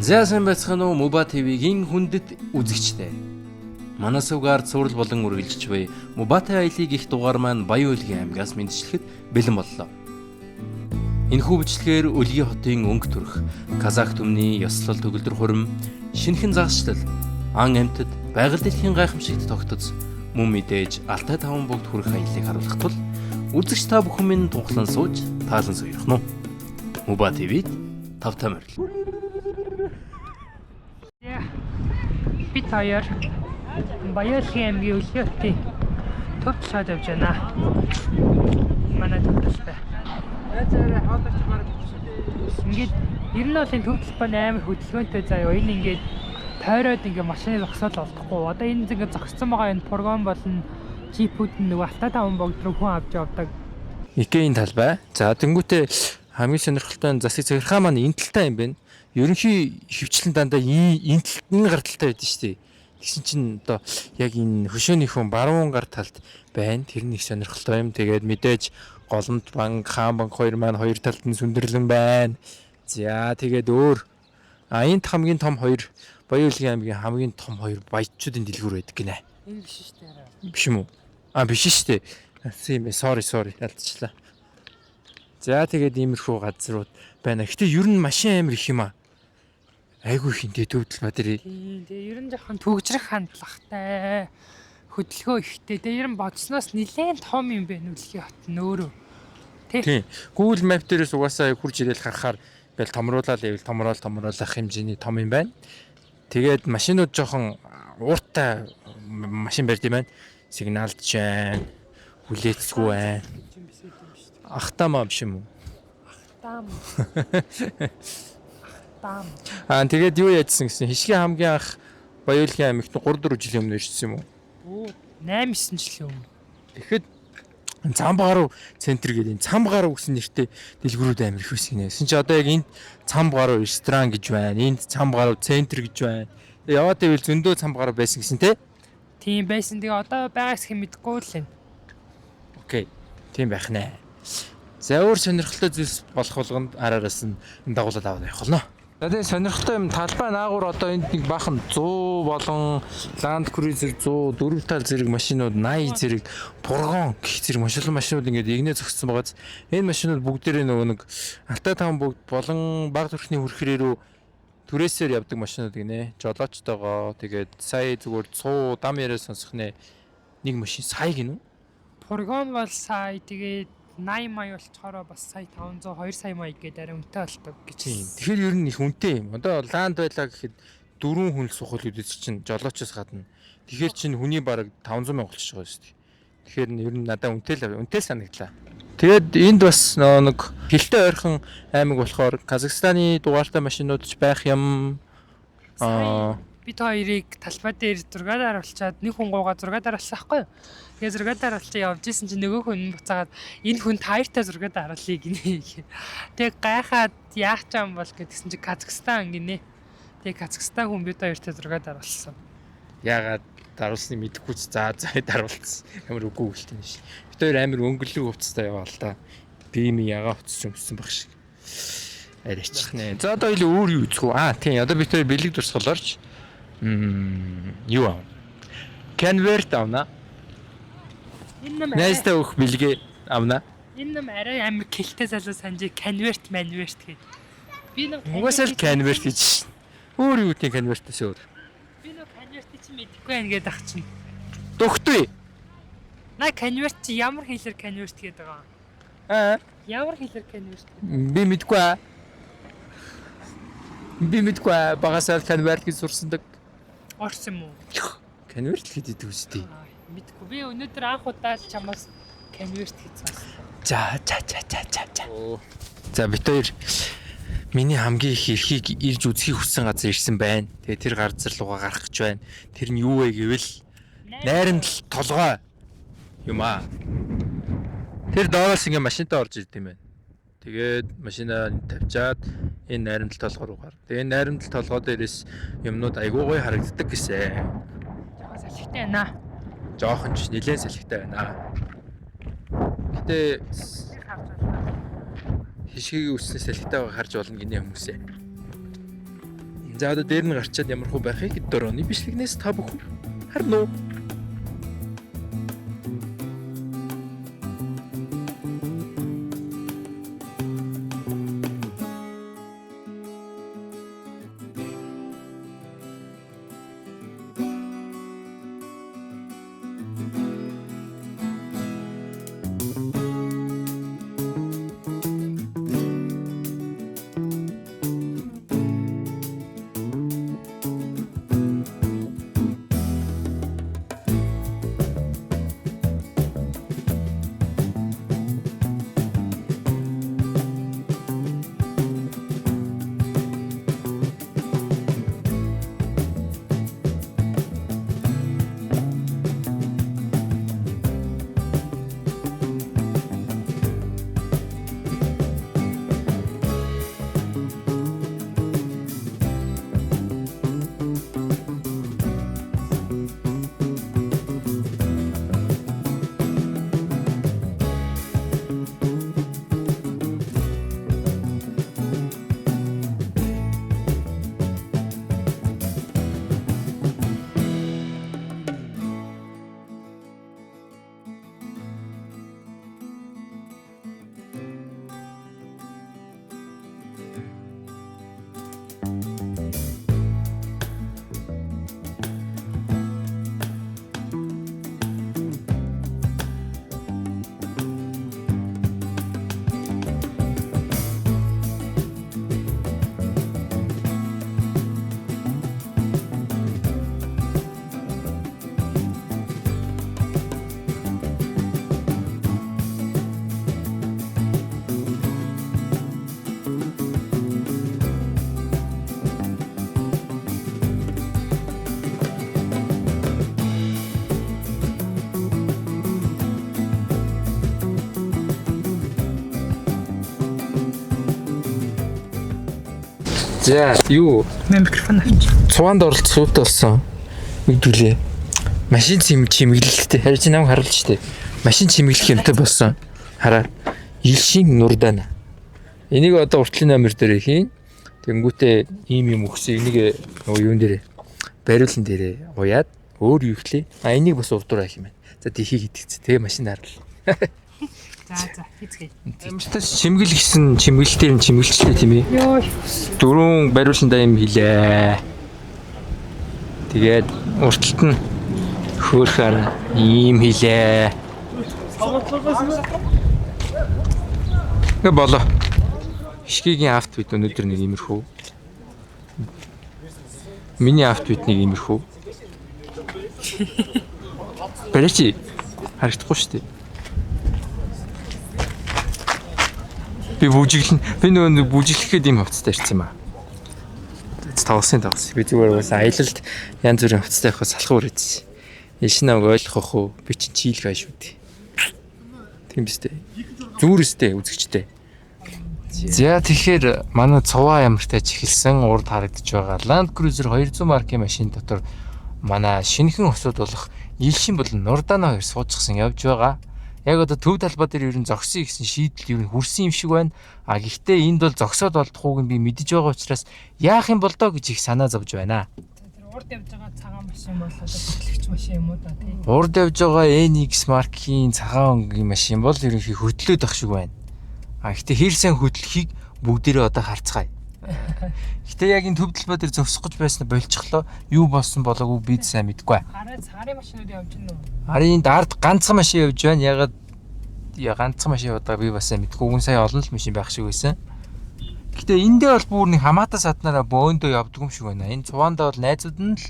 Зяасан байцгаана уу Муба ТV-гийн хүндэт үзэгчтэй. Манасуугаар цуврал болон үргэлжч буй Мубатай аялыг их дугаар маань Баян-Улгийн аймгаас мэдчилэхэд бэлэн боллоо. Энэхүү бичлэгээр Улгийн хотын өнгө төрх, Казах түмний ёслол төгөлдөр хурим, шинэхэн загасчлал, ан амьтад, байгаль дэлхийн гайхамшигт тогтоц, мөн мэдээж Алтай таван бүгд хүрэх аялыг харуулах тул үзэгч та бүхэн минь тунхлан сууж таалан суух нь. Муба ТV-д тавтай морил. Бид хоёр Баян-Улгийн аймгийн Улгийн хотын төвд шаад явж байна. Манай төвдөлтэй. Ингээд ер нь бол энэ төвд талбай амар хөдөлгөөнтэй заяа. Энэ ингээд тойроод ингээд машины зогсоол олдохгүй. Одоо энэ ингээд зогссон байгаа энэ фургон болон джипүүд нь нөгөө Алтай таван бүгд рүү хүн авч явдаг. Икеийн талбай. За тэнгуүтээ хамгийн сонирхолтой засаг захиргаа маань энэ талтай юм байна. Ерөнхий хөвчлэн дандаа энэ гар талтай байдаг шүү дээ. Тэгсэн чинь одоо яг энэ хөшөөний хүн баруун гар талд байна. Тэр нэг сонирхолтой юм. Тэгээд мэдээж Голомт банк, Хаан банк хоёр маань хоёр талд нь сүндэрлэн байна. За тэгээд энд хамгийн том хоёр Баян-Улгийн аймгийн хамгийн том хоёр баячуудын дэлгүүр байдаг гинэ. Энэ биш шүү дээ. Биш юм уу? Биш шүү дээ. Sorry ялцчлаа. За тэгээд иймэрхүү газрууд байна. Гэтэ ер нь машин амир их юм аа. Айгүй хинтэй төвдөл ба тэр. Тийм. Тэгээ ер нь жоохон төгжрөх хандлагатай. Хөдөлгөөн ихтэй. Тэгээ ер нь бодсноос нэлээд том юм байна Улгийн хот нь өөрөө. Тийм. Google Map дээрээс угаасаа хурж ирээл харахаар ингээл томруулах хэмжээний том юм байна. Тэгээд машинууд жоохон ууртай машин барьд юм байна. Сигналд жаа, хүлээцгүй байна. Ахтамаа биш юм уу? Тэгээд юу яжсан гэсэн хишгийн хамгийн анх Баян-Улгийн аймагт 3-4 жилийн өмнө ирсэн юм уу? 8-9 жилийн өмнө. Тэгэхэд Цамбгаруу центр гэдэг энэ Цамбгаруу гэсэн нэртэй дэлгүүрүүд амир их байсан гинэ. Эсвэн чи одоо яг энд Цамбгаруу ресторан гэж байна. Энд Цамбгаруу центр гэж байна. Тэгээ яваад ивэл зөндөө Цамбгаруу байсан гэсэн те? Тийм байсан. Тэгээ одоо байгаас хэм мэдэхгүй л байна. Окей. Тийм байх нэ. За өөр сонирхолтой зүйлс болох болгонд араараас нь энэ дагуулад аваад явах болно. За тэгээ сонирхолтой юм талбай наагур одоо энд нэг бахан 100 болон Land Cruiser 100 4 тал зэрэг машинууд 80 зэрэг фургон гэх зэрэг маш олон машинууд ингээд игнээ зогссон байгааз энэ машинууд бүгдээрээ нөгөө нэг Алтай таван бүгд болон баг төрхний хүрхрээ рүү түрээсээр явдаг машинууд гинэ. Жолоочтойгоо тэгээд сая зүгээр 100 дам яриа сонсох нэ нэг машин сая гинэ. Фургон бол сая тэгээд 80 мая болцохороо бас сая 500 2 сая мая гээд арай үнэтэй болдог гэж. Тийм. Тэгэхээр ер нь их үнэтэй юм. Одоо ланд байлаа гэхэд 4 хүн л сухал үдээс чинь жолоочоос гадна. Тэгэхээр чинь хүний бараг 500 мянга болчихж байгаа шүү дээ. Тэгэхээр ер нь надад үнэтэй санагдлаа. Тэгээд энд бас нэг хилтэй ойрхон аймаг болохоор Казахстаны дугаартай машинууд ч байх юм. Бид хоёрыг талбай дээр 6-аар оруулчаад нэг хүн гуугаа 6-аар оруулсан байхгүй юу? Тэгээ 6-аар оруулчаа явж исэн чинь нөгөө хүн буцаагаад энэ хүн таартай 6-аар оруулъя гинэ. Тэгээ гайхаад яах ч юм бол гэдгсэн чинь Казахстан гинэ. Тэгээ Казахстан хүн бид хоёртай 6-аар оруулсан. Яагаад даруулсныг мэдэхгүй ч за даруулсан. Амар үгүй гэлтэй юм шиг. Бид хоёр амар өнгөлөг хувцастай яваа л да. Би юм ягаа хувцас өмссөн баг шиг. Арайч нэ. За одоо илүү өөр юу үзэх үү? Тийм. Одоо бид хоёр бэлэг дурсгалаарч юу аа? Convert авна. Найстай өөх бэлгээ авна. Энэ юм арай амар кэлтэй залуу санджи convert гээд. Би нэг угаасаа л convert гэж. Өөр юу гэдэг convert-ээс өөр. Би нэг convert чи мэдэхгүй байх гээд ах чинь. Дөхтөө. На convert чи ямар хэлээр convert гээд байгаа? Ямар хэлээр convert? Би мэдэхгүй. Багасаа convert гэж сурсандаг. Орс юм уу? Convert гэдэг үстэй. Мэдгүй. Би өнөөдөр анх удаа л чамаас convert гэж сонслоо. За. За бид хоёр миний хамгийн их эрхийг ирж үзхийг хүссэн газар ирсэн байна. Тэгээ тэр газар руугаа гарах гэж байна. Тэр нь юу вэ гэвэл найрамдал толгой юм аа. Тэр доороос ингээ машинтаа орж ирд юм байна. Тэгээд машинаа тавьчаад энэ найрамдал толгой руу гар. Тэгээ найрамдал толгой дээрээс юмнууд айгүй гоё харагддаг гэсэн. Жохон салхитай байна. Жохон ч нэлээд салхитай байна. Гэтэ хишгийг үснээс салхитай байгааг харж болно гинэ хүмүүсээ. За одоо дээр нь гарчаад ямар хөө байхыг дөрөвний бичлэгнээс та бүхэн харна уу? За юу Микрофон авч. цуванд оролцох суутай болсон. Үгдүүлээ. Машин чимэглэлтэй харин нам харуулж штэ. Машин чимэглэх юмтай болсон. Хараа. Илшин нурдана. Энийг одоо уртлын номер дээр хийн. Тэнгүүтээ ийм юм өгсөн. Энийг юун дээрээ бариулан дээрээ уяад өөр юу ихлээ. Энийг бас урдуур авах юм байна. За тийхийг идэгцээ. Тэгээ машин харуул. За хийцгээе. Амжилттай чимгэл гисэн чимгэл дээр нь чимгэлчлээ тийм ээ. Йоо. Дөрөв бариулсандаа юм хийлээ. Тэгээд урталт нь хөөхөр ийм хийлээ. Гэ болоо. Хишгийн автвит өнөөдөр нэг иймэрхүү. Миний автвит нэг иймэрхүү. Барьчи харагдахгүй шүү дээ. Би бүжиглэн би нөгөө бүжиглэхэд юм хувцастай ирсэн юм аа. Тавсан. Би зүгээр бас аялалд янз бүрийн хувцастай явахаас салхуур ийдсэн. Ишнээ ойлгох уу? Би чинь чийл гай шүү дээ. Тийм биз дээ. Зүрхстэй үзэгчтэй. За тэгэхээр манай цуваа ямартай чихэлсэн урд харагдаж байгаа Land Cruiser 200 маркийн машин дотор манай шинэхэн усуд болох Илшин болон Нурдана хоёр суучихсан явж байгаа. Яг одоо төв талбай дээр ер нь зогсъё гэсэн шийдэл ер нь хүрсэн юм шиг байна. А гэхдээ энд бол зогсоод болдохгүйг нь би мэдэж байгаа учраас яах юм бол доо гэж их санаа зовж байна. Тэр урд явж байгаа цагаан машин бол одоо хөтлөгч машин юм уу да тий. Урд явж байгаа NX маркийн цагаан өнгийн машин бол ерөнхий хөдлөөд ах шиг байна. А гэхдээ хэр сайн хөдлөхийг бүгдээрээ одоо харцгаая. Гэтэ яг энэ төв талбай дээр зогсох гэж байснаа болчихлоо. Юу болсон болоогүй би сайн мэдэхгүй. Хараа цаарын машинууд явж гинэ үү? Харин ард ганцхан машин явж байна. Ягаад ганцхан машин яваад би бас сайн мэдэхгүй. Үн сая олон л машин байх шиг байсан. Гэтэ эндээ бол бүр нэг хамаатаа саднараа бөөндөө явдаг юм шиг байна. Энэ цуваандаа бол найзууд нь л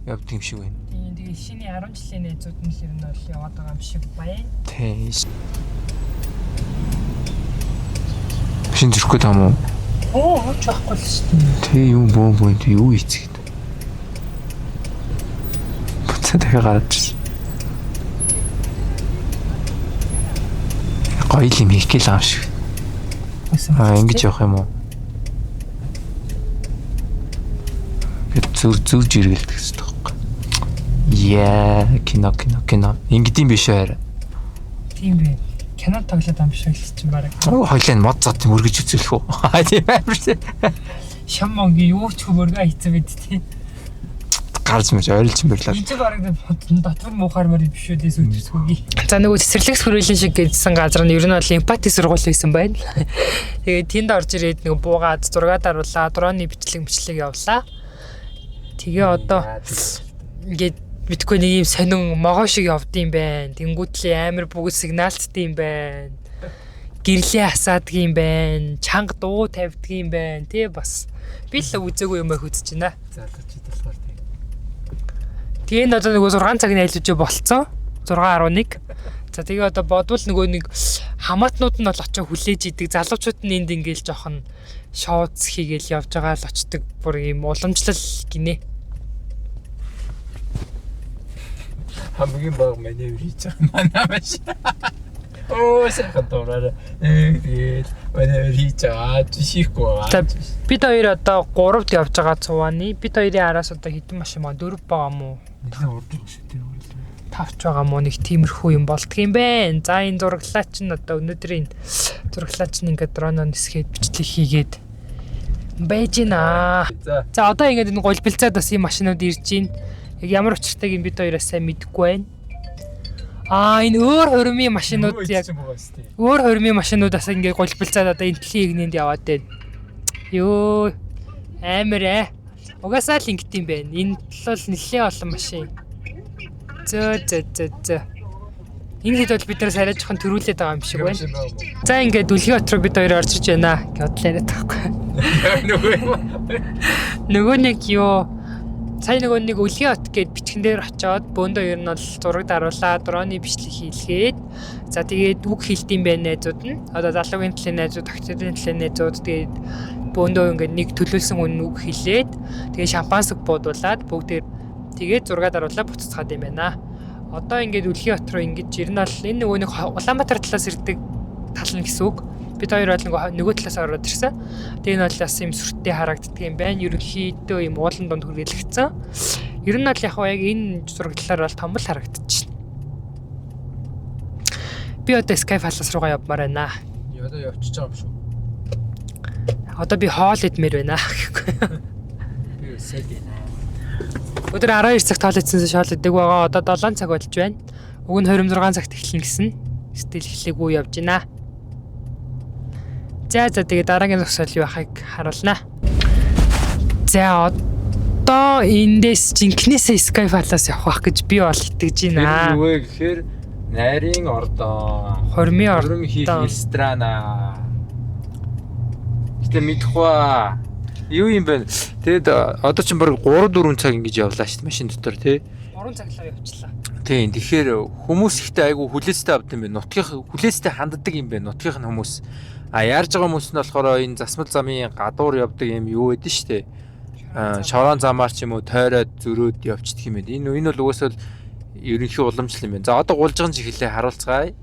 явдаг юм шиг байна. Тийм тэгээ шиний 10 жилийн найзууд нь л ер нь бол яваад байгаа юм шиг байна. Тийм. Машин зөрөхгүй таам уу? Оо, ч байхгүй л шүү дээ. Тэ юм бөөнд юу ийцгээд. Буцаа дахиад гараад ирсэн. Гоё юм хийхгээл аав шиг. Ингэж явах юм уу? Зүрж иргэлдэг гэсэн тоххой. Яа, кино. Ингэдэм биш аа. Тийм бэ. Кино тоглоод ам биш л чинь бараг. Оо хоёлаа мод зот мөргөж үзүүлэх үү? Тийм амар. Шамонгийн юу ч хөвөргөө хийцэн байд тий. Гарч мэж ойрлж мөрлөө. Энд бараг дотор муухаар мөр биш үү дэс үдэрсгүй. За нөгөө цэцэрлэгс хөрөөлөн шиг гэсэн газар нь ер нь бол эмпати сургууль байсан байна. Тэгээд тэнд орж ирээд нөгөө буугаад зураг даруулаа, дроны бичлэг явуулаа. Тэгээ одоо ингээд битгүй нэг юм сонин могоо шиг явдсан байна. Тэнгүүтлээ амар бүгд сигналцдаг юм байна. Гэрлээ хасаадаг юм байна. Чанга дуу тавьдаг юм байна. Тэ бас би л үзээгүй юм үзэж байна. За чи болохоор тийм. Тэгээ энэ одоо нөгөө 6 цагийн айлжиж болцсон. 6:11. За тэгээ одоо бодвол нөгөө нэг хамаатнууд нь бол очиж хүлээж идэг. Залуучууд нь энд ингээл жоохон шоуц хийгээл явж байгаа л очдөг. Бүр юм уламжлал гинэ. Хамгийн баг маневр хийж байгаа манай маш. Оо сайхан дуурай. Тэгээд маневр хийж байгаа жишээхгүй. Бид хоёр одоо 3-д явж байгаа цувааны. Бид хоёрын араас одоо хэдэн машин маа 4 байгаа мó. Нэг урд шүү дээ. 5 байгаа мó нэг тиймэрхүү юм болдго юм бэ. За энэ зураглаач нь одоо өнөөдрийн зураглаач нь ингээд дроноо нисгээд бичлэг хийгээд байж гинэ. За одоо ингээд энэ голбилцаад бас юм машинууд ирж гин. Яг ямар учиртайг бид хоёроос сайн мэдэхгүй байна. Энэ өөр хормын машинууд яг өөр хормын машинуудаас ингээд голбилцаад одоо энэ дэлхийн игнэнд яваад байна. Йоо амар угаасаа л ингэт юм байна. Энэ бол нэлээд олон машин. Зөө. Энэ хэд бол бид нараас арай жоохон төрүүлээд байгаа юм шиг байна. За ингээд Дүлхий хот руу бид хоёр орж иж байна. Гэтэл яриад байхгүй. Нөгөө нэг юу сая нөгөө нэг Үлгий хот гээд бичгэн дээр очиод бөөндөө ер нь бол зураг даруулаа, дроны бичлэг хийлгээд за тэгээд үг хэлдэм байх найзууд нь одоо залуугийн төлөө найзууд, тагчдын төлөө найзууд тэгээд бөөндөө ингээд нэг төлөвлөсөн үнэн үг хэлээд тэгээд шампансаг буудуулаад бүгдээр тэгээд зураг даруулаа буцацгаад юм байна. Одоо ингээд Үлгий хот руу ингэж ирнэ бол энэ нөгөө нэг Улаанбаатар талаас ирдэг тал нь гэсэн үг. Бид хоёр бол нөгөө талаас ороод ирсэн. Тэгээ энэ бол бас юм сүртэй харагддаг юм байна. Ерөнхийдөө юм уулан донд хүрээлэгдсэн. Ер нь бол яг энэ зураглалаар бол том л харагдчихна. Би одоо Sky Palace руугаа явмаар байна. Одоо явчихж байгаа юм шүү. Одоо би хоол идмээр байна гэхгүй. Би үсээд байна. Өдөр 12 цагт хоол идсэнээс хоол идэг байгаа. Одоо 7 цаг болж байна. Уг нь 26 цагт эхлэн гэсэн. Стил эхлэегүй явж байна. За тэгээ дараагийн зогсоол юу байхыг харуулнаа. За одоо эндээс жинкнээсээ Sky Palace явах гэж би бол итгэж байна. Тэр юу вэ гэхээр найрын ордоо. Хормын хийх ресторана. Гэтэ мэдхгүй юу юм бэ? Тэгэд одоо ч баг 3-4 цаг ингэж явлаа шүү дээ машин дотор тий. 3 цаглаа явчлаа. Тийм тэгэхээр хүмүүс ихтэй айгу хүлээцтэй авд юм бэ. Нутгийн хүлээцтэй ханддаг юм бэ. Нутгийн хүмүүс яарж байгаа хүмүүс нь болохоор энэ засмал замын гадуур явдаг юм юу гэдэг нь штэ. Шорон замаар ч юм уу тойроод зөрөөд явчихдаг юм байна. Энэ бол угаасаа ерөнхий уламжлал юм байна. За одоо гулжган чихлээ харуулцгаая.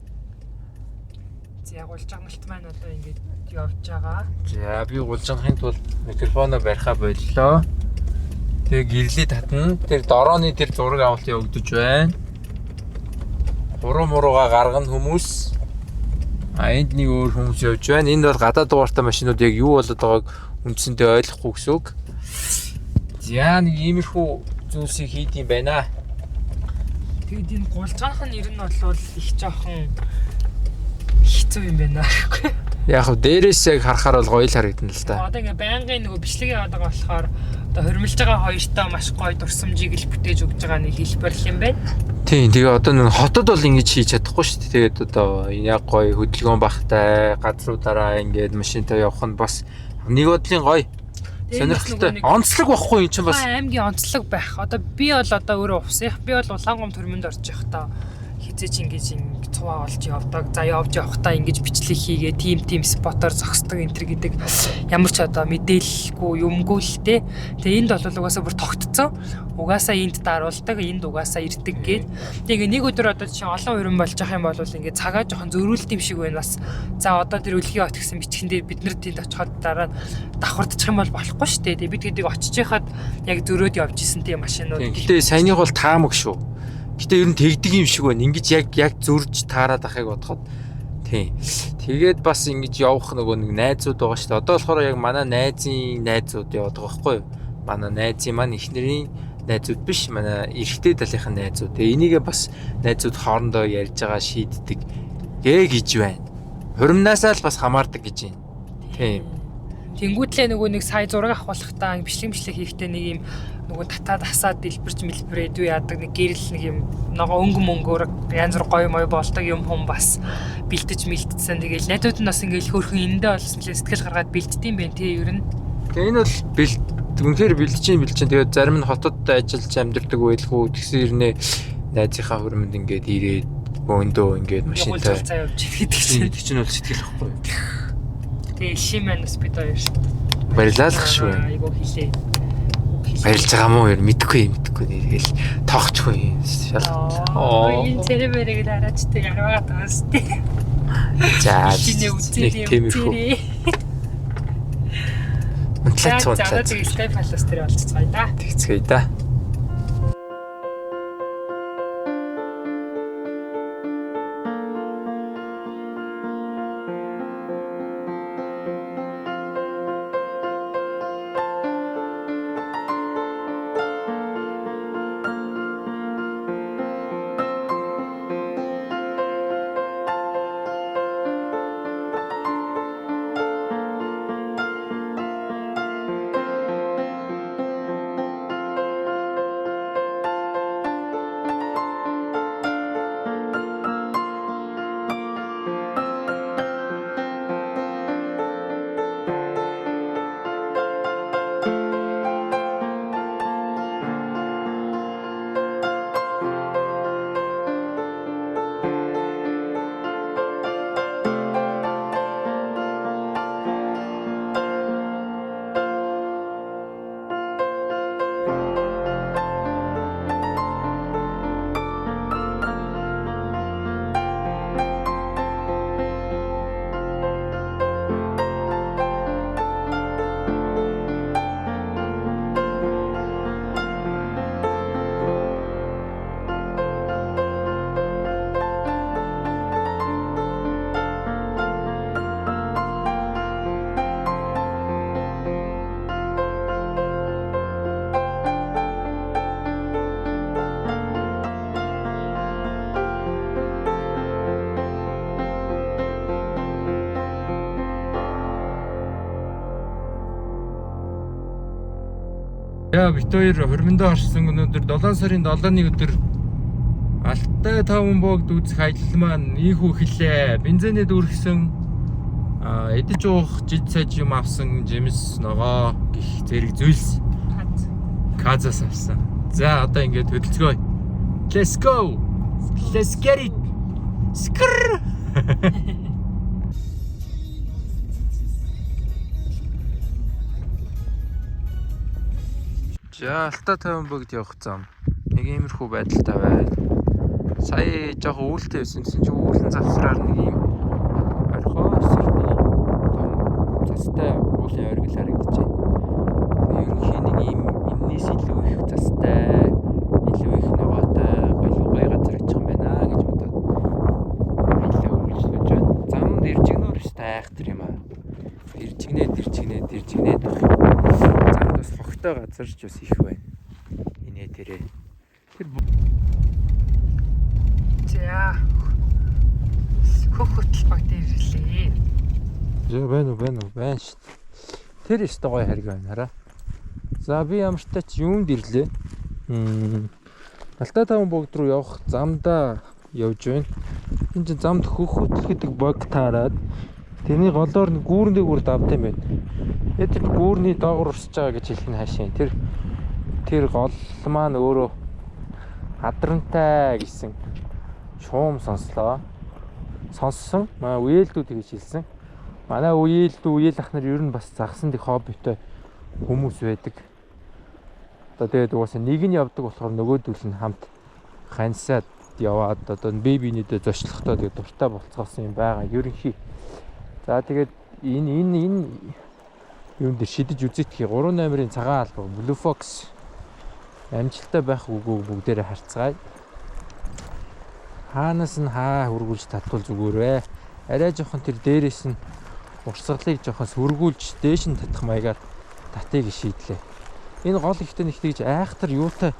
За гулжгангалт маань одоо ингэж явж байгаа. За би гулжгахын тулд микрофоноо барихаа боллоо. Тэгээ гэрлээ татна. Тэр дорооны тэр зураг авалт явагдаж байна. Хуруу мурууга гаргана хүмүүс. Энд нэг өөр хүмүүс явж байна. Энд бол гадаад дугаартай машинууд яг юу болоод байгааг үндсэндээ ойлгохгүй гэсэн үг. За нэг иймэрхүү зүйлсийг хийд юм байна. Тэгэд энэ гулжганах нь ер нь бол их жоохон хэцүү юм байна. Яг хөө дээрээс яг харахаар бол гоё л харагдана л да. Одоо ингээ байнгын нөгөө бичлэг яваад байгаа болохоор одоо хөрмөлж байгаа хоёртаа маш гоё дурсамжийг л бүтээж өгч байгаа нэг хэлбэр юм байна. Тийм тэгээ одоо нэг хотод бол ингэж хийж чадахгүй шүү дээ. Тэгээд одоо яг гоё хөдөлгөөн багтай газруудаараа ингээд машинтай явах нь бас нэг бодлын гоё сонирхолтой. Онцлог байхгүй юм чинь бас аймгийн онцлог байх. Одоо би бол одоо өөрөө увсах. Би бол Улаангомт хөрмөнд орж явахдаа хизээч ингэж цуваа олж явдаг. За явж явахдаа ингэж бичлэг хийгээ тим спотоор зогсдог энэ төр гэдэг ямар ч одоо мэдээлэлгүй юмгүй л те. Тэгээ энд бол угаасаа бүр тогтцсон. Угаасаа энд даруулдаг, энд угаасаа ирдэг гээд. Тэгээ нэг өдөр одоо чинь олон хөрөн болж байгаа юм бол ингэ цагаа жоохон зөрүүлт юм шиг байна бас. За одоо тэр Үлгий хот гэсэн бичгэн дээр бид нар тэнд очиход дараа давхардчих юм бол болохгүй шүү дээ. Тэгээ бид гэдэг очиж яхад яг зөрөөд явж исэн тийм машинууд. Гэтэ саяных бол таамаг шүү. Гэтэ ер нь тэгдэг юм шиг байна. Ингиж яг зөрж таарад ахыг бодоход Тийм. Тэгээд бас ингэж явах нөгөө нэг найзууд байгаа шүү дээ. Одоо болохоор яг манай найзын найзууд яваад байгаа байхгүй юу? Манай найзын маань эхнэрийн найзууд биш, манай эрэгтэй талынхаа найзууд. Тэгээ энийгээ бас найзууд хоорондоо ярьж байгаа шийддэг гэж байна. Хуримнасаа л бас хамаардаг гэж байна. Тийм. Тэнгүүтлээ нөгөө нэг сая зураг авахлахтаа бичлэг хийхдээ нэг юм нөгөө татаад асаад дэлбэрээд юу яадаг нэг гэрэл нэг юм нөгөө өнгө мөнгөөр янз бүр гоё мой болдог юм хүм бас бэлдэж мэлдсэн. Тэгээл найзууд нь бас ингээл хөөрхөн эндээ болсон л сэтгэл гаргаад бэлддэм байх тий ер нь. Тэгээ энэ бол үнэхээр бэлдэж чинь. Тэгээд зарим нь хотод ажиллаж амьдардаг байлгүй тэгсэн ирнэ найзынхаа хөрмөнд ингээд ирээд бөөндөө ингээд машинтай явж гэдэг чинь бол сэтгэл واخгүй. Тэгээ шимэнэс бид хоёр барилаалах шүү. Айгуу хийлээ. Барилж байгаа мó ер мэдхгүй тэгэл тоохчгүй шал. Энэ цэрэмэрийг дараачтай ярваад байгаас тий. За тийм үү. Унтлаач. За тэгээ Skype файлаас тэр болцгоё да. Тэгцгээе да. Яа бит хоёр хормондоо орсон өнөөдөр 7 сарын 7-ны өдөр Алтай 5 богд үзэх аялал маань ийхүү хэлээ. Бензинэд үргэсэн эдэж уух жид саж юм авсан жимс ногоо гих зэрэг зүйлс казас авсан. За одоо ингээд хөдөлцгөө. Let's go. Let's get it. Скр. За Алтай 5 богд явах зам. Нэг иймэрхүү байдалтай байл. Сая жоохон үүлтэй байсан чинь үүлэн завсраар нэг юм орхоо сэрний том застай уулын оргил харагдчихэ. Ерөнхийн нэг юм энэс илүү их застай, илүү их ногоотой, гоё газар очих юм байна гэж бодоод илүү үргэлжлүүлж байна. Замд иржигнөр өстэй айхтар юм аа. Иржигнээд байх. Замд бас хогтой газар ч бас их байна. Инээ тэрэ. За хөхөтл баг дээр ирлээ. За байна шүү. Тэр өстой гоё хариг байна хараа. За би ямартай ч юунд ирлээ. Алтай 5 богд руу явах замдаа явж байна. Энд чинь замд хөхөтл гэдэг баг таарад тэрний голоор нэг гүүрэн дээгүүр давд юм байна. Тэр гүүрний доогуур урсж байгаа гэж хэлэх нь хаашийн. Тэр гол маань өөрөө хадрантай гэсэн шуум сонссон. Манай үеэлдүүд гэж хэлсэн. Манай үеэл ах нар ер нь бас загсан дэх хоббитой хүмүүс байдаг. Одоо тэгээд угаасаа нэг нь явдаг болохоор нөгөөдөл нь хамт хансаад яваад одоо бибинийдээ зочлохдоо тэгээд дуртай болцоосон юм байгаа. Ерөнхий. За тэгээд энэ юунд дэр шидэж үзээдхий 3 номерын цагаан албаа Blue Fox амжилттай байх үгүй бүгдээрээ харцгаая. Хаанаас нь хаа хургуулж татвал зүгээрээ арай жоохон тэр дээрээс нь урсгалыг жоохон сөргүүлж дээш нь татах маягаар татыг шийдлээ. Энэ гол ихтэй нэг тийж айхтар юутай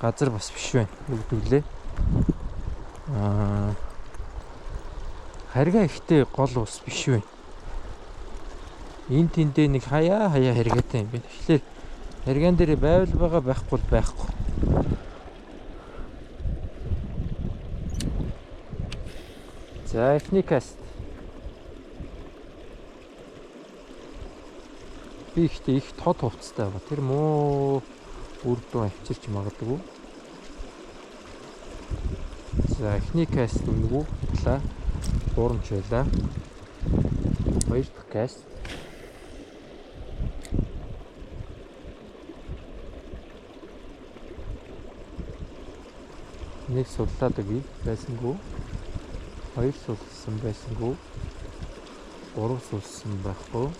газар бас биш байна. Нүгдүүлээ. Харгаа ихтэй гол ус биш байна. Энд тэндээ нэг хаяа хэрэгэтэй юм байна. Тэгэхээр харгаан дээр байвал байгаа байхгүй байхгүй. За эхний каст. Би ихтэй их тод хувцастай байгаа. Тэр муу үрдөө авчирч магадгүй. За эхний каст өнгөө хутлаа. Гурамч байлаа. Хоёр дахь каст. Нэг судлаад өгье. Байсангүй. Хоёр сулсан байсангүй. Гурав сулсан байхгүй.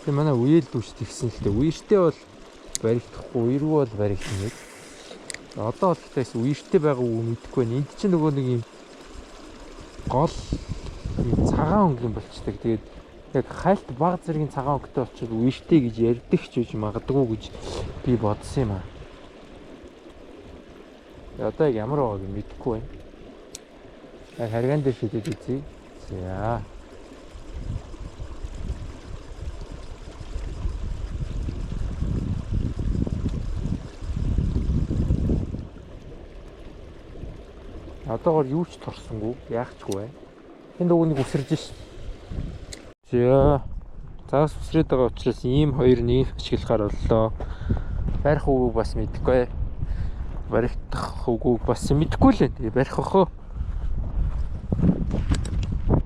Тэг манай үеэл дүүч тэгсэн л дээ. Үертэй бол баригдахгүй, үергүй бол баригдана гэж. Одоо бол гэхдээ үертэй байгаа үг мэдэхгүй байна. Энд чинь нөгөө нэг юм гол цагаан өнгө юм болчдаг. Тэгээд яг хальт баг зэргийн цагаан өнгөтэй болчиход үертэй гэж ярьдаг ч үгүй магадгүй гэж би бодсон юм аа. Одоо ямар байгааг мэдэхгүй байна. Яг харгаан дээр шидэд үзье. За. Одоогоор юу ч торсонгүй, яахчгүй байна. Энд өгөөнийг үсэрж ш. За. Цаас үсрээд байгаа учраас ийм хоёр нэг ашиглахаар боллоо. Барих үг бас мэдэхгүй. Баригдах үг бас мэдэхгүй л энэ. Барих охоо.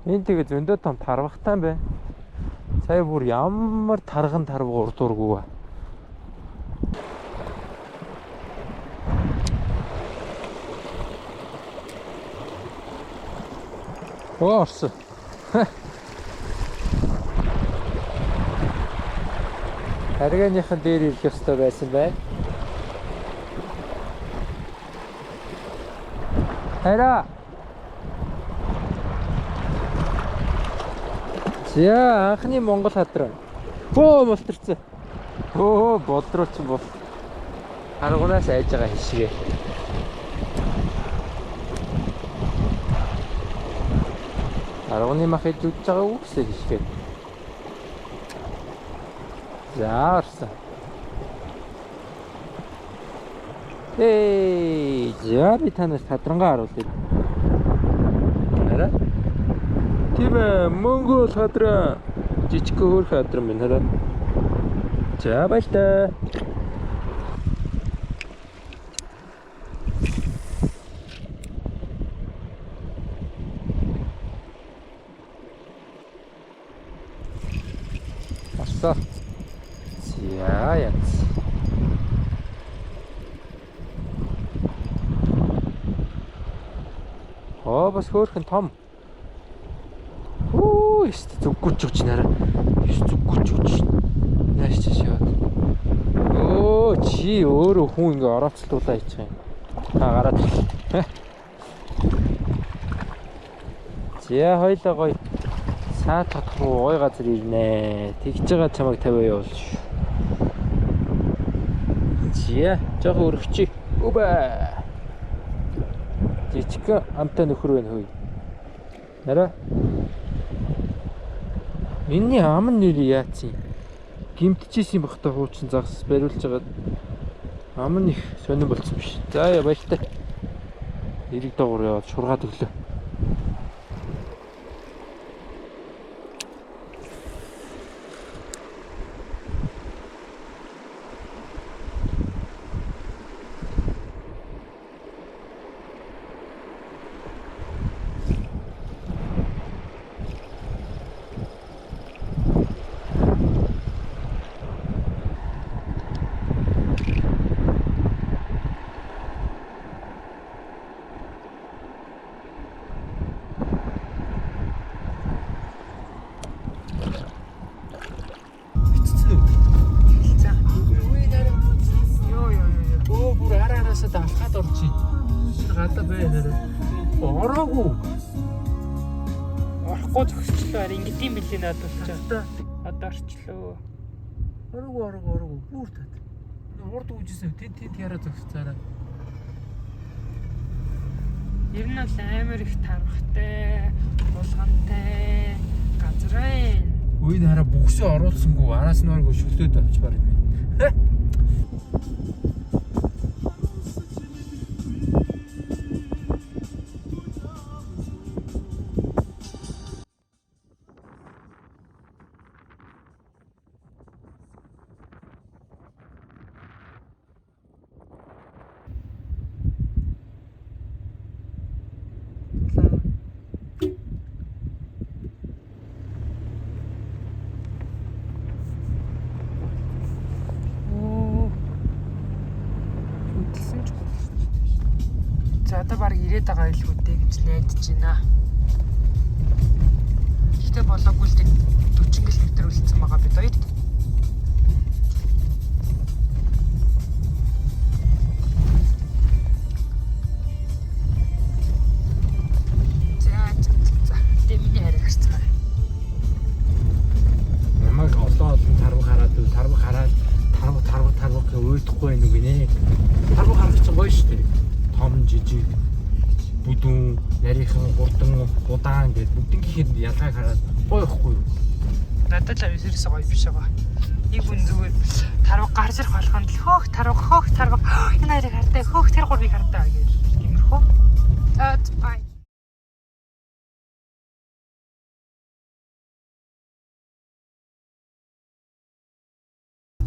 Энд тэгээ зөндөө том тарвахтай байна. Сая бүр ямар тарган тарвга урдуургүй. Орсон. Харгааныхан дээр ирэх ёстой байсан бай. Хайра. За анхны Монгол хадраа. Болторцсон. Бодрооч бол. Аргунаас айж байгаа хишгээ. Аргуны мах хийж үдж байгаа үгсээ хишгээ. За орсон. За би танаас хадрангаа харуулъя. Хараа. Тийм ээ, Монгол хадраа. Жижиг хөөр хадраа минь хараа. За баяртай. Орсон. За янз. Бас хөөрхөн том. Эст зүггүүч өгч нараа. Зүггүүч өгч. Нааш чи шууд. Чи өөрөө хүн ингээ орооцолтуулаа хийж байгаа юм. Гараад. За хоёлоо гоё. Саад татах уу гой газар ирнэ. Тэгж байгаа чамайг тавиа явуул. За жоо өргөчий. Үбэ. Жичг амтай нөхөр байна хөөе. Нараа. Миний ам нь нэр яац юм. Гимтчихсэн бахта хуучин загас бариулж байгаа. Ам нь их сонирн болсон биш. За яа баяртай. Эрэг доогуур яваад шургаад өглөө. Яасаа алхаад орж ийн. Гадаа байна. Ороогүй. Орохгүй зогсчлоо. Ингэдэм билээ надад ч. Одоо орчлоо. Ороогүй. Бүр тат. Урд үжсэн. Тэнд яраа зогсцаараа. Ер нь бол амар их тархтай, булгантай газар байна. Үеийн хараа бүгсээ оруулсангүй араас нь орго шөлтөөд авчмаар юм байна. За одоо баг ирээд байгаа илүү дээ гэж найдаж байна. Гэхдээ болоогүй л дээ 40 км үлдсэн байгаа бид хоёр. За. Тэ миний хариг харцгаа. Намайг олон тарв хараад гэх өөдөхгүй байх нүг нэ. Тарв харах чинь гоё шүү дээ. Том жижиг бүдүүн, нарийнхан, хурдан, удаан гэдэг бүгднийхээ ялгааг хараад гоё ихгүй юу? Надад л ерөөсөө гоё биш байгаа. Нэг хүн зүгээр тарв гарч ирэх болгонд л хөөх тарв энэ хоёрыг хардаа хөөх тэр гурвыг хардаа гэж тиймэрхүү. Бай.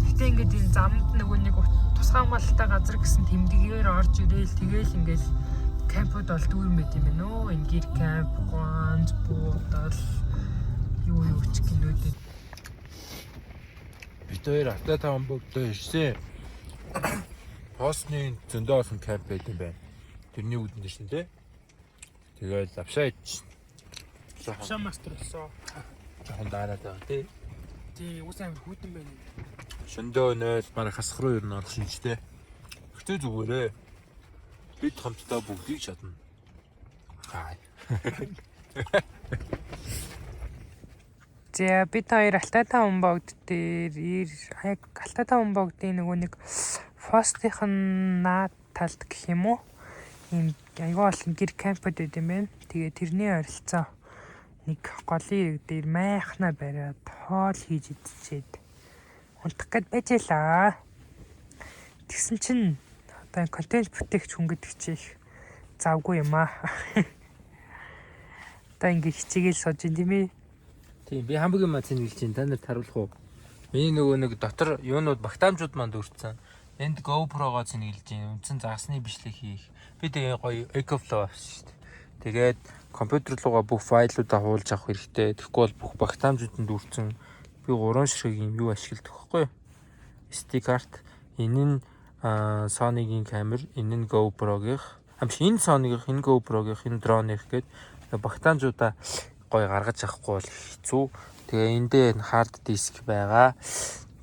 Гэтэ ингээд энэ замд нөгөө нэг тусгай хамгаалалтай газар гэсэн тэмдэгээр орж ирээл тэгээл ингээд кампууд бол дүүрэн байт юм байна оо. Энэ гэр камп, гонж, буудал юу ч гинүүд. Бид хоёр автаа таван бүгдөө ирсэн. Постны зөндөө олон камп байт юм байна. Тэрний үүдэн дэшин тий. Тэгээд лавшаач. Лавшаа мастер болсон. Жохон дараад байгаа тий. Тий, уус амир хүйтэн байна. Шөндөө 0 бараг хасах руу ер нь олох шинжтэй. Гэтэ зүгээрээ бид хамтдаа бүгдийг чадна. Хай. За бид хоёр Алтайтай богд дээр Алтайтай богдын нөгөө нэг фостынх нь наад талд гэх юм уу? Ийм аюул олон гэр кампууд байт юм байна. Тэгээ тэрний ойролцоо нэг голын ирэг дээр майхнаа бариад хоол хийж идчихэд унтах гээд байжээ. Тэгсэн чинь одоо контент бүтээгч хүн гэдэг чи их завгүй юм аа. Одоо ингэ хичээгээл сууж ин тийм ээ. Тийм би хамгийн маа цэнгэлж чинь та нар таруулах уу? Миний нөгөө нэг дотор юунууд багтаамжууд манд өрцсөн. Энд GoPro-гоо цэнгэлж чинь үндсэн загасны бичлэг хийх. Би тэгээ гоё EcoFlow авсан шүү дээ. Тэгээд компьютер руугаа бүх файлуудаа хуулж авах хэрэгтэй. Тэгэхгүй бол бүх багтаамжууданд өрцсөн. Би 3 ширхэг юм юу ашигладаг вэ? SD карт. Энэ нь Sony-гийн камер, энэ нь GoPro-гийнх. Энэ Sony-гийнх, энэ GoPro-гийнх, энэ drone-ийнх гээд багтаамжуудаа гоё гаргаж авахгүй бол хэцүү. Тэгээ эндээ хард диск байгаа.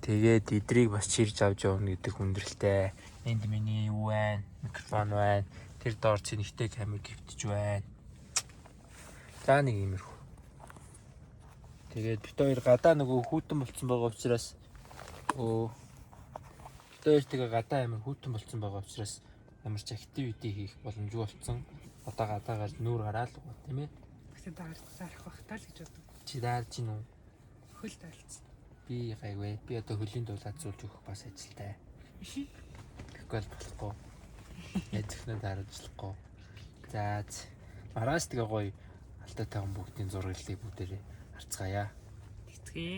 Тэгээд эдрийг бас чирж авч явна гэдэг хүндрэлтэй. Энд миний юу байна? Микрофон байна. Тэр доор цэнэгтэй камер гівтж байна. За нэг иймэрхүү. Тэгээд бид хоёр гадаа нөгөө хүүтэн болцсон байгаа учраас бид хоёр тэгээ гадаа амар хүүтэн болцсон байгаа учраас ямар ч активити хийх боломжгүй болцсон. Одоо гадаагаар нүүр гараал уу тийм ээ. Гэтэ дарах бахтаа л гэж боддог. Чи даарч гин үү? Хөл тайлцсан. Би гайгүй. Би одоо хөлийн дуулаад зүүлж өгөх бас ажилтай. Тэгэхгүй болохгүй. Яцхнаа дарамжлахгүй. За маргааш тэгээ гоё Алтайтай бүгдийн зурглалыг бүгдээрээ харцгаая. Тэгтгээ.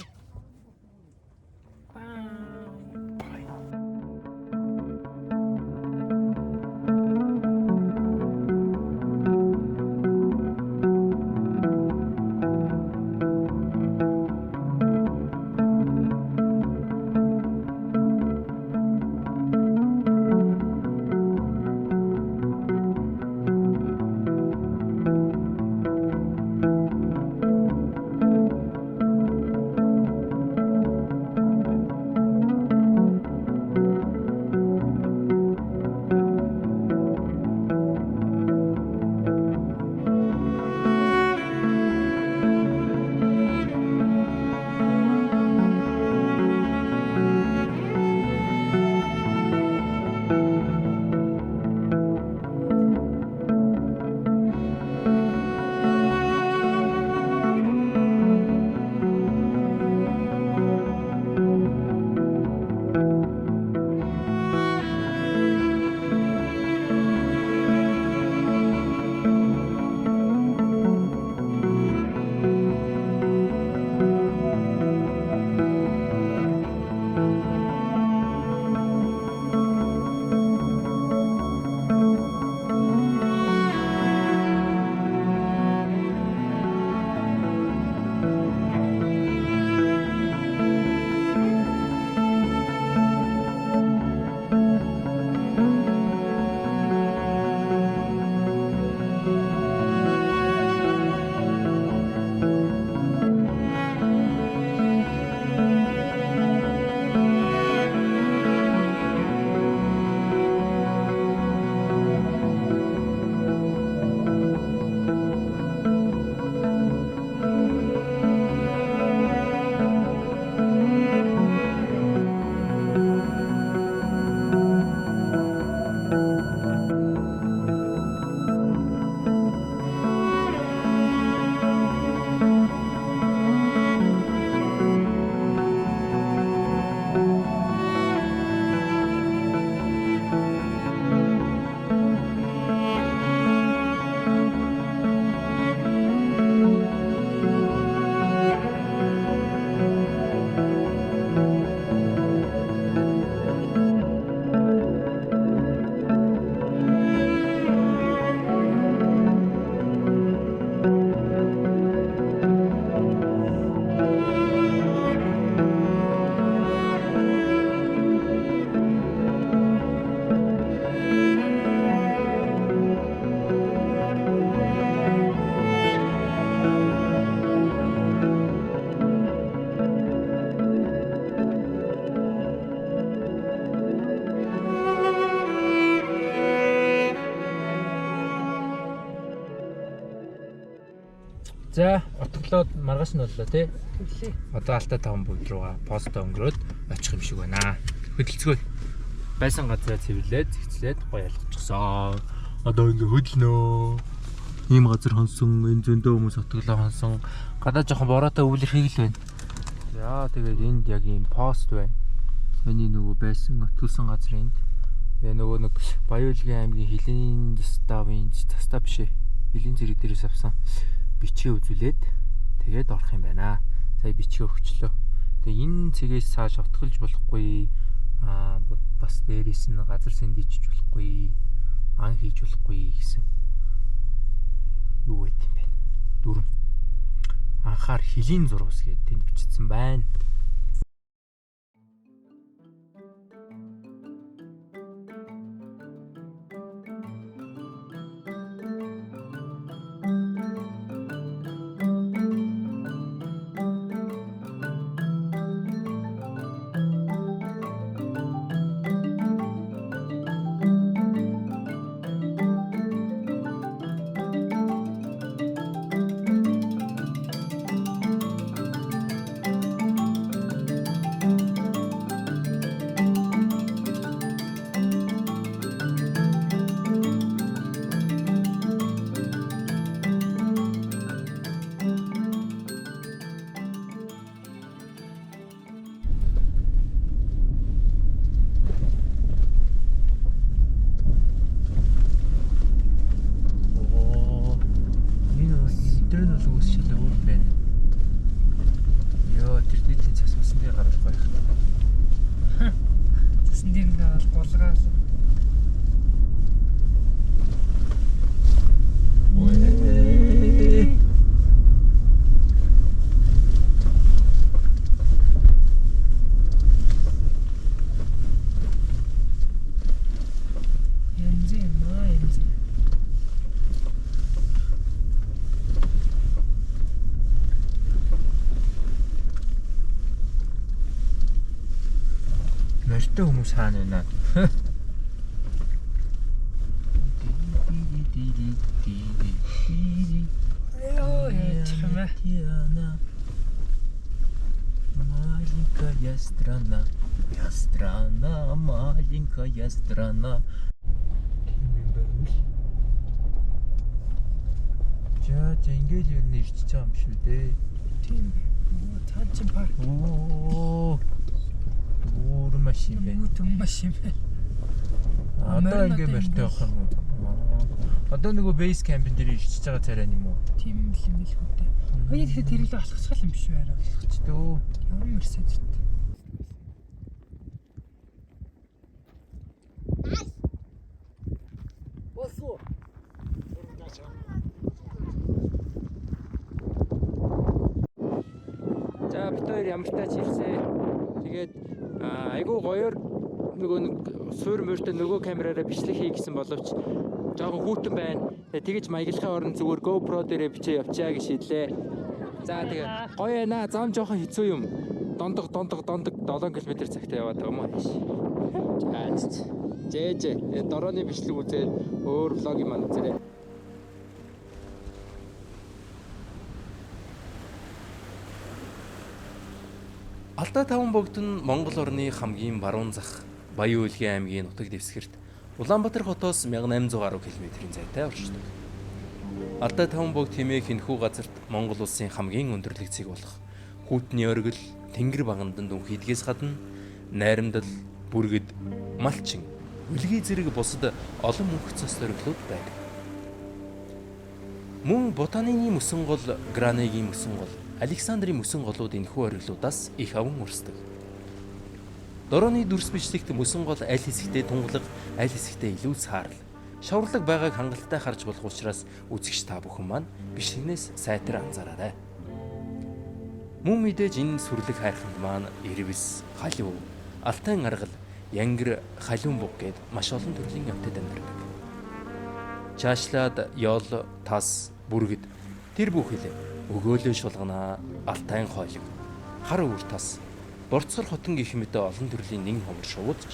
За, утгалууд маргааш нь боллоо тий. Төлөө. Одоо Алтай 5 бүгд руугаа постоо өнгөрөөд очих юм шиг байна. Хөдөлцгөө. Байсан газараа цэвэрлээд, зэгцлээд гоё ялгачихсан. Одоо ингэ хөдөлнөө. Ийм газар хонсон, энэ зөндөө хүмүүс утгалаа хонсон. Гадаа жоохон бороотой өвлөрхийг л байна. Яа, тэгээд энд яг ийм пост байна. Миний нөгөө байсан отгуулсан газар энд. Тэгээ нөгөө нэг Баяуулгийн аймгийн Хилийн застав биш ээ. Хилийн зэрэг дээрээс авсан бичгээ үзүүлээд тэгээд орох юм байна. Сая бичгээ өгчлөө. Тэгээ энэ цэгээс цааш отголж болохгүй. Бас дээрээс нь газар сэндийчж болохгүй. Ан хийж болохгүй гэсэн юу байт юм бэ? Дүрм. Анхаар Хилийн зургас гэдэг тэнд бичсэн байна. Морьтой хүмүүс хаана байна? Ой, чамаа. Маленькая страна, маленькая страна. За ингэж ер нь ирчихэж байгаа юм шүү дээ. Тийм. Цаачин парк. Өөр машин байна. Түн машин байна. Одоо ингэ мөртөө явах юм уу? Одоо нөгөө бейс кампын дээр ирчихэж байгаа царай юм уу? Тийм л юм л үү дээ. Хоёул ихэ тэрэлээ алхацгал юм биш үү арай. Ч дөө. Ямар мерседес. Босоо. За бид хоёр ямар тач ирсээ. Тэгээд айгуу гоёор нөгөө нэг суур мөртөө нөгөө камераараа бичлэг хий гэсэн боловч жоохон хүүтэн байна. Тэгэж маяглахын оронд зүгээр GoPro дээрээ бичээ явчаа гэж шийдлээ. За тэгээд гоё ээ, зам жоохон хэцүү юм. Дондог 7 км цагтаа яваад байгаа юм аа. Жээ. Дорооны бичлэг үзээд өөр влогийн маань үзээрэй. Алтай 5 богд нь Монгол орны хамгийн баруун зах Баяуулгийн аймгийн нутаг дэвсгэрт Улаанбаатар хотоос 1810 км-ийн зайтай оршдог. Алтай 5 богд хэмээх энэхүү газарт Монгол улсын хамгийн өндөрлөг цэг болох Хүүтний оргил, Тэнгэр багандан дүнх эдгээс гадна найрамдал, бүргэд, малчин, үлгий зэрэг бусад олон мөнх цас зориглууд байдаг. Мөн Ботанины мөсөн гол, Гранегийн мөсөн гол, Александрийн мөсөн голууд энэхүү оргилуудаас их аван урсдаг. Дорооны дүрс бичлэгт мөсөн гол аль хэсэгтээ тунгалаг, аль хэсэгтээ илүү саарл. Шаварлаг байгааг хангалттай харж болох учраас үзэгч та бүхэн маань бичлэгнээс сайтар анзаараарай. Мөн мэдээж энэ сүрлэг хайрханд маань ирвэс, халиу, алтан аргал, янгир, халиун буг гээд маш олон төрлийн амьтад амьдардаг. Чаашлаад ёол, тас, бүргэд тэр бүхэл өгөөлөө шулганаа, алтайн хойлог, хар өвөр тас, борцгор хотон гэх мэт олон төрлийн нэн хомор шуудж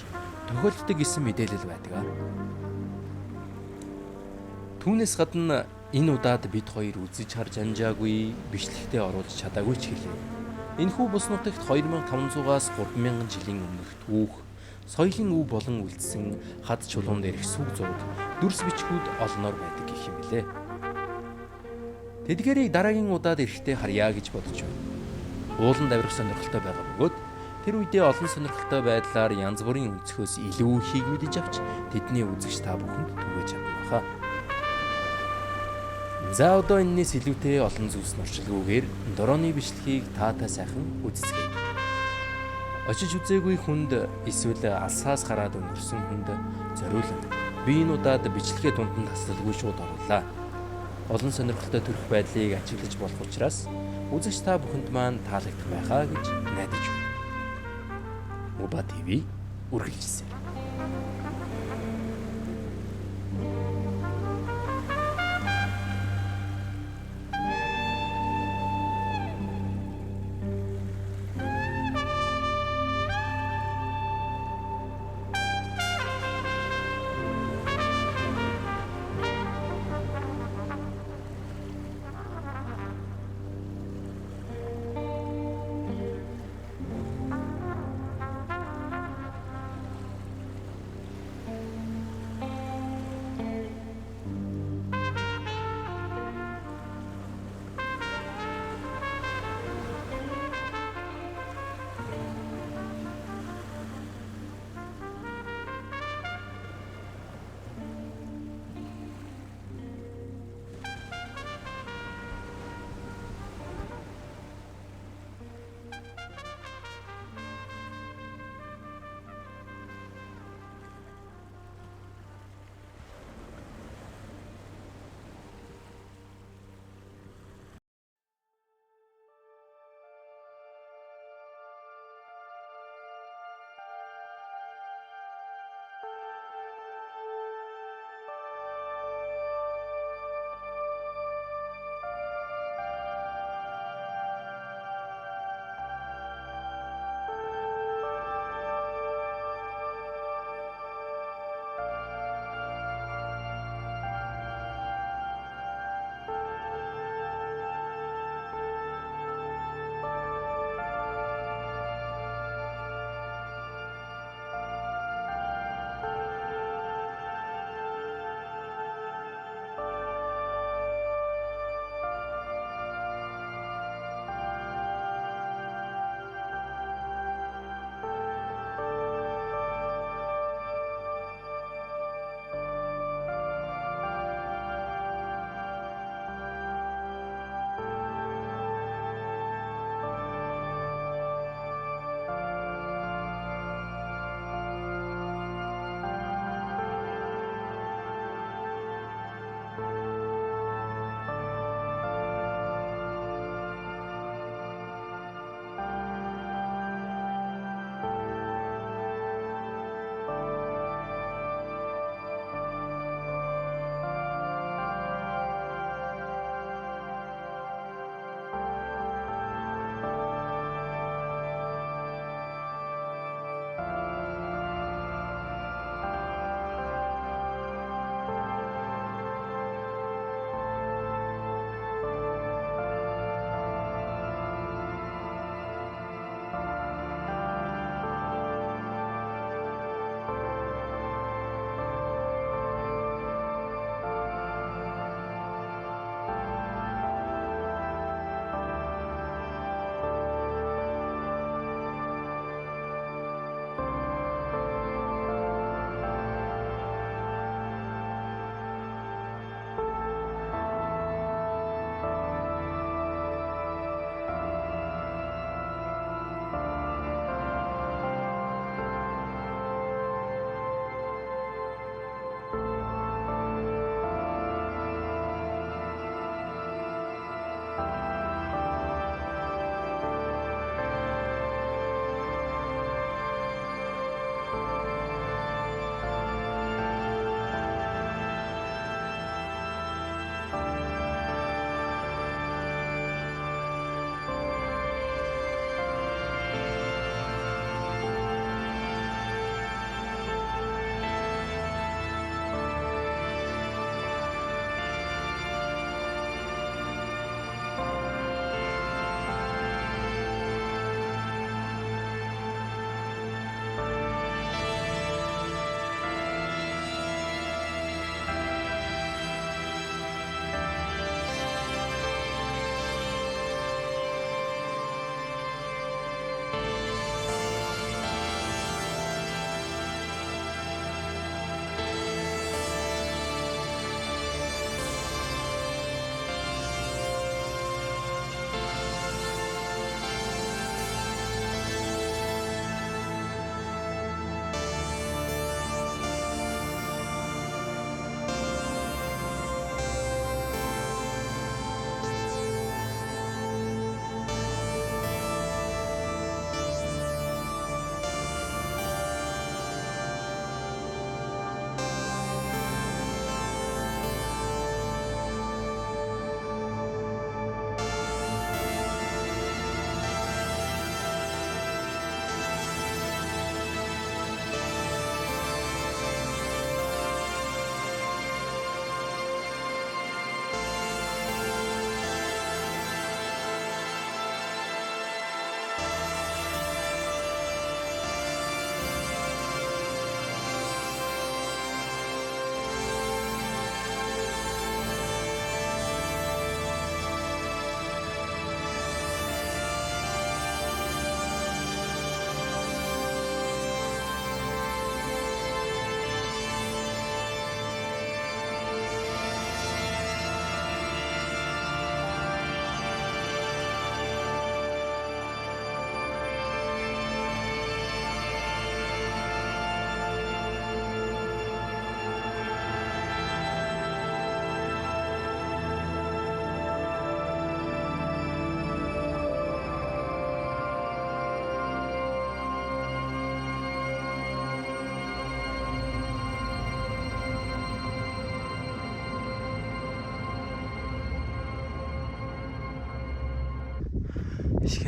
тохиолддог гэсэн мэдээлэл байдаг. Түүнээс гадна Энэ удаад бид хоёр үзэж харж амжаагүй, бичлэгтээ оруулж чадаагүй ч гэлээ. Энэхүү бус нутагт 2500-аас 3000 жилийн өмнөх түүх, соёлын өв болон үлдсэн хад чулуун дээрх сүг зураг, дүрс бичгүүд олноор байдаг гэх юм лээ. Тэдгээрийг дараагийн удаад эрэхтэй харьяа гэж бодож байна. Ууланд авирах сонирхолтой байгаа бөгөөд тэр үедээ олон сонирхолтой байдлаар янз бүрийн өнцгөөс илүү ихийг мэдэж авч тэдний үзэгч та бүхэнд түгээж чадна хаа. За одоо энэс илүүтэй олон зүйлс норчлгүйгээр дрооны бичлэгийг та сайхан үзцгээе. Очиж үзээгүй хүнд эсвэл алсаас гараад өнгөрсөн хүнд зориулан би энэ удаад бичлэгээ дунд нь тасалгүй шууд оруулаа. Олон сонирхолтой төрх байдлыг ажиглаж болох учраас үзэгч та бүхэнд маань таалагдах байхаа гэж найдаж байна. Моба ТV үргэлжилсэн.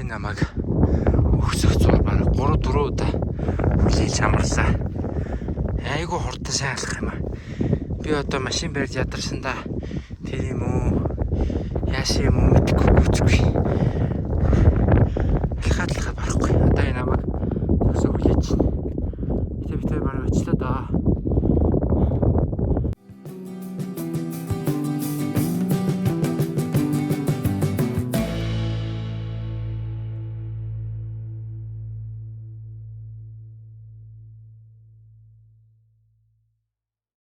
намайг өксөх зур бараг 3-4 удаа хүлээж амарлаа. Айгу хурдан сайн алах юм аа. Би одоо машин барьж ядарсан да. Тэр юм уу? Яасан юм уу мэдэхгүй гүцгүй. Алхаад барахгүй. Одоо энэ намайг өксөх хүлээж. Гэтэ битээ бараг очлоо доо.